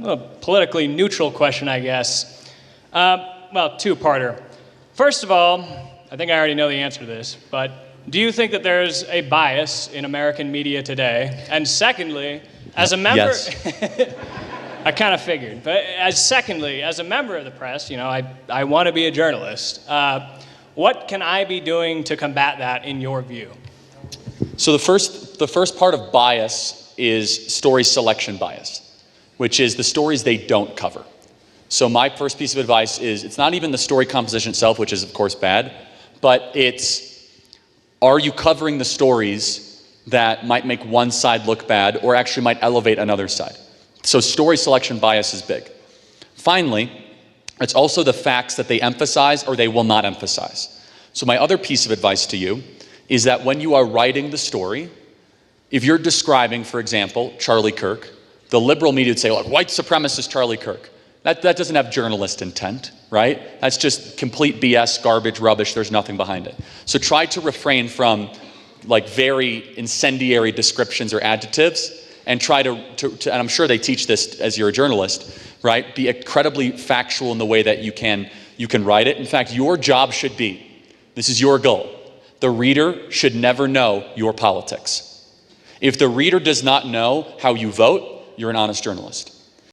a politically neutral question, I guess. Well, two-parter. First of all, I think I already know the answer to this, but do you think that there's a bias in American media today? And secondly, as a member... Yes. I kind of figured. But secondly, as a member of the press, I want to be a journalist. What can I be doing to combat that in your view? So the first part of bias is story selection bias, which is the stories they don't cover. So my first piece of advice is it's not even the story composition itself, which is of course bad, but it's, are you covering the stories that might make one side look bad or actually might elevate another side? So story selection bias is big. Finally, it's also the facts that they emphasize or they will not emphasize. So my other piece of advice to you is that when you are writing the story, if you're describing, for example, Charlie Kirk, the liberal media would say, look, white supremacist Charlie Kirk. That doesn't have journalist intent, right? That's just complete BS, garbage, rubbish, there's nothing behind it. So try to refrain from like very incendiary descriptions or adjectives, and try to, and I'm sure they teach this as you're a journalist, right? Be incredibly factual in the way that you can write it. In fact, your job should be, this is your goal, the reader should never know your politics. If the reader does not know how you vote, you're an honest journalist.